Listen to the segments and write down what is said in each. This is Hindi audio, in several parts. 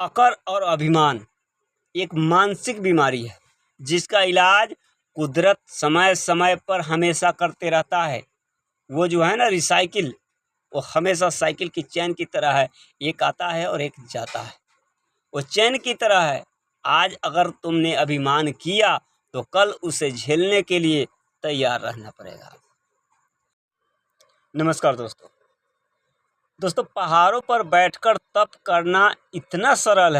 अकड़ और अभिमान एक मानसिक बीमारी है जिसका इलाज कुदरत समय समय पर हमेशा करते रहता है। वो जो है ना रिसाइकिल, वो हमेशा साइकिल की चैन की तरह है, एक आता है और एक जाता है। वो चैन की तरह है, आज अगर तुमने अभिमान किया तो कल उसे झेलने के लिए तैयार रहना पड़ेगा। नमस्कार दोस्तों, पहाड़ों पर बैठकर तप करना इतना सरल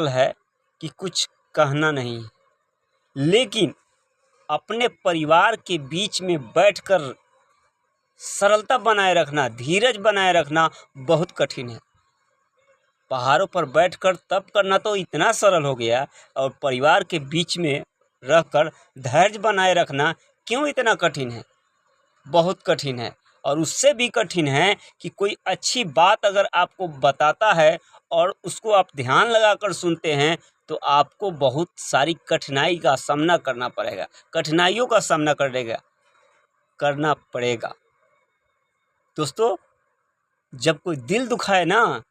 है कि कुछ कहना नहीं। लेकिन अपने परिवार के बीच में बैठकर सरलता बनाए रखना, धीरज बनाए रखना बहुत कठिन है। पहाड़ों पर बैठकर तप करना तो इतना सरल हो गया, और परिवार के बीच में रहकर धैर्य बनाए रखना क्यों इतना कठिन है? बहुत कठिन है। और उससे भी कठिन है कि कोई अच्छी बात अगर आपको बताता है और उसको आप ध्यान लगाकर सुनते हैं तो आपको बहुत सारी कठिनाइयों का सामना करना पड़ेगा। दोस्तों, जब कोई दिल दुखाए ना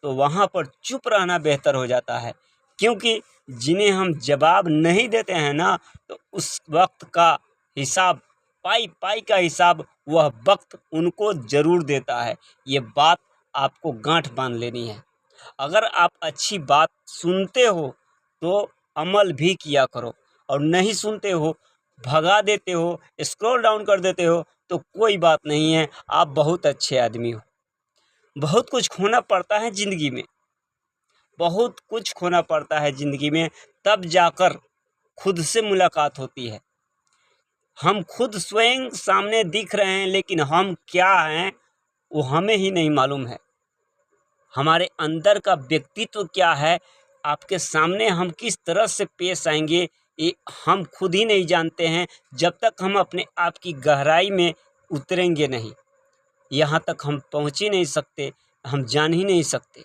तो वहाँ पर चुप रहना बेहतर हो जाता है, क्योंकि जिन्हें हम जवाब नहीं देते हैं ना तो उस वक्त का हिसाब, पाई का हिसाब वह वक्त उनको ज़रूर देता है। ये बात आपको गांठ बांध लेनी है। अगर आप अच्छी बात सुनते हो तो अमल भी किया करो, और नहीं सुनते हो, भगा देते हो, स्क्रॉल डाउन कर देते हो तो कोई बात नहीं है, आप बहुत अच्छे आदमी हो। बहुत कुछ खोना पड़ता है ज़िंदगी में, बहुत कुछ खोना पड़ता है ज़िंदगी में, तब जाकर खुद से मुलाकात होती है। हम खुद स्वयं सामने दिख रहे हैं, लेकिन हम क्या हैं वो हमें ही नहीं मालूम है। हमारे अंदर का व्यक्तित्व क्या है, आपके सामने हम किस तरह से पेश आएंगे, ये हम खुद ही नहीं जानते हैं। जब तक हम अपने आप की गहराई में उतरेंगे नहीं, यहाँ तक हम पहुँच ही नहीं सकते, हम जान ही नहीं सकते।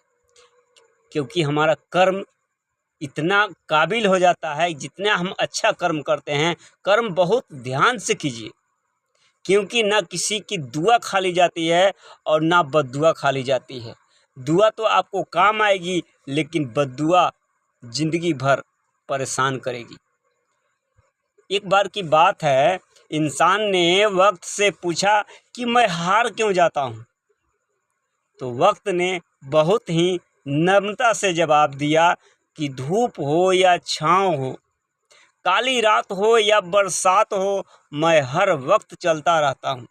क्योंकि हमारा कर्म इतना काबिल हो जाता है, जितना हम अच्छा कर्म करते हैं, कर्म बहुत ध्यान से कीजिए, क्योंकि ना किसी की दुआ खाली जाती है और ना बद्दुआ खाली जाती है। दुआ तो आपको काम आएगी, लेकिन बद्दुआ जिंदगी भर परेशान करेगी। एक बार की बात है, इंसान ने वक्त से पूछा कि मैं हार क्यों जाता हूँ, तो वक्त ने बहुत ही नम्रता से जवाब दिया कि धूप हो या छाँव हो, काली रात हो या बरसात हो, मैं हर वक्त चलता रहता हूँ।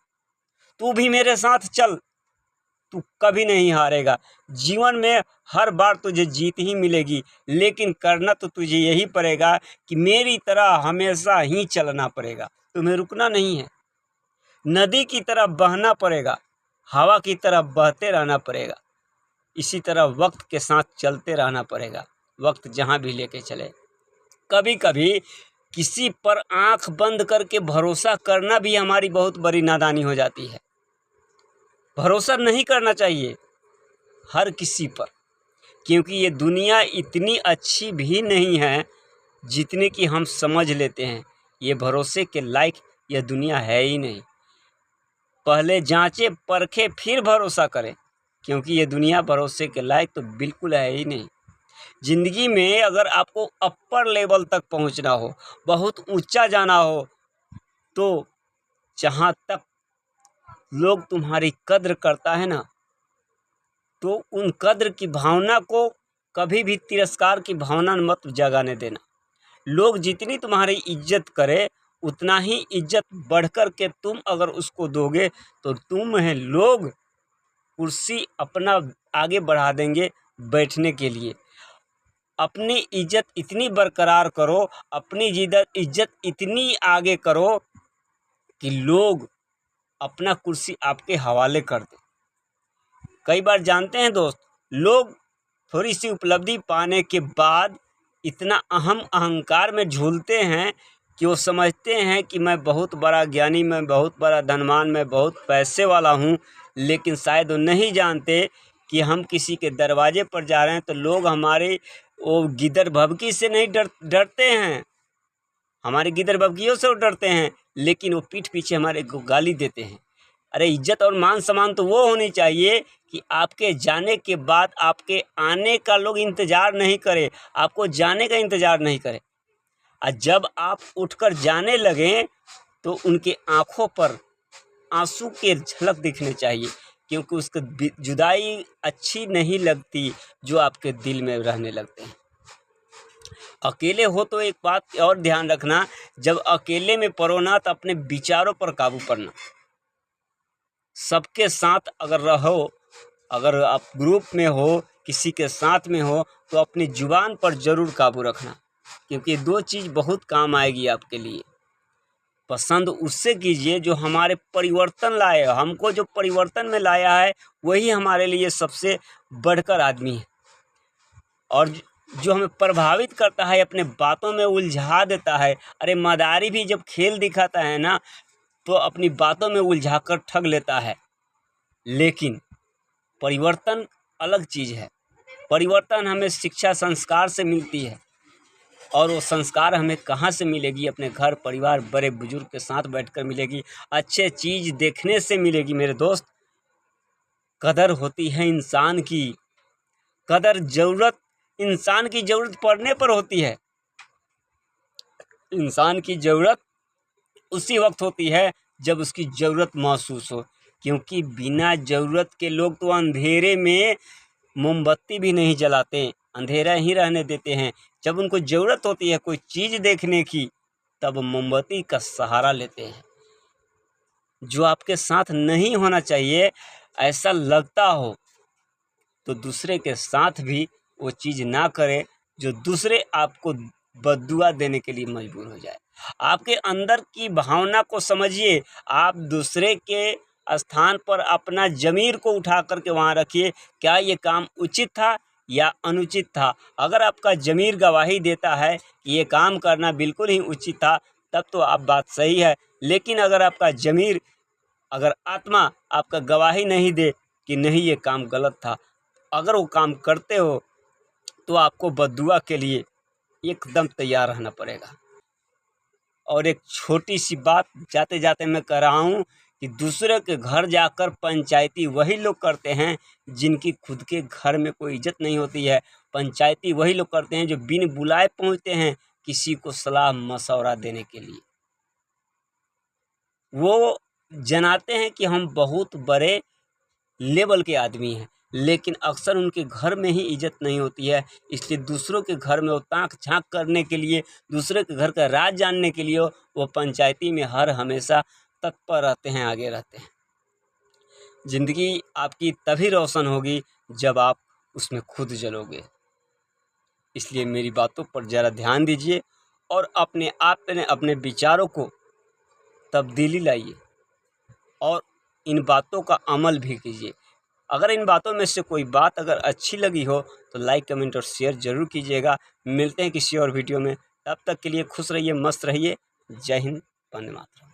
तू भी मेरे साथ चल, तू कभी नहीं हारेगा। जीवन में हर बार तुझे जीत ही मिलेगी, लेकिन करना तो तुझे यही पड़ेगा कि मेरी तरह हमेशा ही चलना पड़ेगा। तुम्हें रुकना नहीं है, नदी की तरह बहना पड़ेगा, हवा की तरह बहते रहना पड़ेगा। इसी तरह वक्त के साथ चलते रहना पड़ेगा, वक्त जहाँ भी लेके चले। कभी कभी किसी पर आंख बंद करके भरोसा करना भी हमारी बहुत बड़ी नादानी हो जाती है। भरोसा नहीं करना चाहिए हर किसी पर, क्योंकि ये दुनिया इतनी अच्छी भी नहीं है जितने कि हम समझ लेते हैं। ये भरोसे के लायक यह दुनिया है ही नहीं। पहले जांचे परखे फिर भरोसा करें, क्योंकि ये दुनिया भरोसे के लायक तो बिल्कुल है ही नहीं। ज़िंदगी में अगर आपको अपर लेवल तक पहुंचना हो, बहुत ऊंचा जाना हो, तो जहां तक लोग तुम्हारी कद्र करता है ना, तो उन कद्र की भावना को कभी भी तिरस्कार की भावना मत जगाने देना। लोग जितनी तुम्हारी इज्जत करे, उतना ही इज्जत बढ़कर के तुम अगर उसको दोगे तो तुम्हें लोग कुर्सी अपना आगे बढ़ा देंगे बैठने के लिए। अपनी इज्जत इतनी बरकरार करो, अपनी इज्जत इतनी आगे करो कि लोग अपना कुर्सी आपके हवाले कर दें। कई बार जानते हैं दोस्त, लोग थोड़ी सी उपलब्धि पाने के बाद इतना अहंकार में झूलते हैं कि वो समझते हैं कि मैं बहुत बड़ा ज्ञानी, मैं बहुत बड़ा धनवान, मैं बहुत पैसे वाला हूँ। लेकिन शायद वो नहीं जानते कि हम किसी के दरवाजे पर जा रहे हैं तो लोग हमारे वो गिदड़ भभकी से नहीं डरते हैं, हमारे गिदड़ भभकियों से वो डरते हैं, लेकिन वो पीठ पीछे हमारे को गाली देते हैं। अरे इज्जत और मान सम्मान तो वो होनी चाहिए कि आपके जाने के बाद आपके आने का लोग इंतज़ार नहीं करे, आपको जाने का इंतज़ार नहीं करे। और जब आप उठकर जाने लगें तो उनके आँखों पर आंसू के झलक दिखने चाहिए, क्योंकि उसको जुदाई अच्छी नहीं लगती जो आपके दिल में रहने लगते हैं। अकेले हो तो एक बात और ध्यान रखना, जब अकेले में पड़ो ना तो अपने विचारों पर काबू करना। सबके साथ अगर रहो, अगर आप ग्रुप में हो, किसी के साथ में हो, तो अपनी जुबान पर ज़रूर काबू रखना, क्योंकि दो चीज़ बहुत काम आएगी आपके लिए। पसंद उससे कीजिए जो हमारे परिवर्तन लाए, हमको जो परिवर्तन में लाया है वही हमारे लिए सबसे बढ़कर आदमी है। और जो हमें प्रभावित करता है, अपने बातों में उलझा देता है। अरे मदारी भी जब खेल दिखाता है ना तो अपनी बातों में उलझा कर ठग लेता है। लेकिन परिवर्तन अलग चीज़ है। परिवर्तन हमें शिक्षा संस्कार से मिलती है, और वो संस्कार हमें कहाँ से मिलेगी? अपने घर परिवार बड़े बुजुर्ग के साथ बैठकर मिलेगी, अच्छे चीज़ देखने से मिलेगी। मेरे दोस्त, कदर होती है इंसान की, कदर ज़रूरत इंसान की ज़रूरत पड़ने पर होती है। इंसान की ज़रूरत उसी वक्त होती है जब उसकी ज़रूरत महसूस हो, क्योंकि बिना ज़रूरत के लोग तो अंधेरे में मोमबत्ती भी नहीं जलाते, अंधेरा ही रहने देते हैं। जब उनको ज़रूरत होती है कोई चीज़ देखने की, तब मोमबत्ती का सहारा लेते हैं। जो आपके साथ नहीं होना चाहिए, ऐसा लगता हो तो दूसरे के साथ भी वो चीज़ ना करें जो दूसरे आपको बद्दुआ देने के लिए मजबूर हो जाए। आपके अंदर की भावना को समझिए। आप दूसरे के स्थान पर अपना ज़मीर को उठा करके वहाँ रखिए, क्या ये काम उचित था या अनुचित था। अगर आपका ज़मीर गवाही देता है कि ये काम करना बिल्कुल ही उचित था, तब तो आप बात सही है। लेकिन अगर आपका ज़मीर, अगर आत्मा आपका गवाही नहीं दे कि नहीं ये काम गलत था, अगर वो काम करते हो तो आपको बद्दुआ के लिए एकदम तैयार रहना पड़ेगा। और एक छोटी सी बात जाते जाते मैं कह रहा हूँ कि दूसरे के घर जाकर पंचायती वही लोग करते हैं जिनकी खुद के घर में कोई इज्जत नहीं होती है। पंचायती वही लोग करते हैं जो बिन बुलाए पहुँचते हैं किसी को सलाह मशवरा देने के लिए। वो जनाते हैं कि हम बहुत बड़े लेवल के आदमी हैं, लेकिन अक्सर उनके घर में ही इज्जत नहीं होती है। इसलिए दूसरों के घर में वो ताक झांक करने के लिए, दूसरे के घर का राज जानने के लिए वो पंचायती में हर हमेशा तत्पर रहते हैं, आगे रहते हैं। ज़िंदगी आपकी तभी रोशन होगी जब आप उसमें खुद जलोगे। इसलिए मेरी बातों पर ज़रा ध्यान दीजिए और अपने आप में अपने विचारों को तब्दीली लाइए और इन बातों का अमल भी कीजिए। अगर इन बातों में से कोई बात अगर अच्छी लगी हो तो लाइक, कमेंट और शेयर ज़रूर कीजिएगा। मिलते हैं किसी और वीडियो में, तब तक के लिए खुश रहिए, मस्त रहिए। जय हिंद, वंदे मातरम।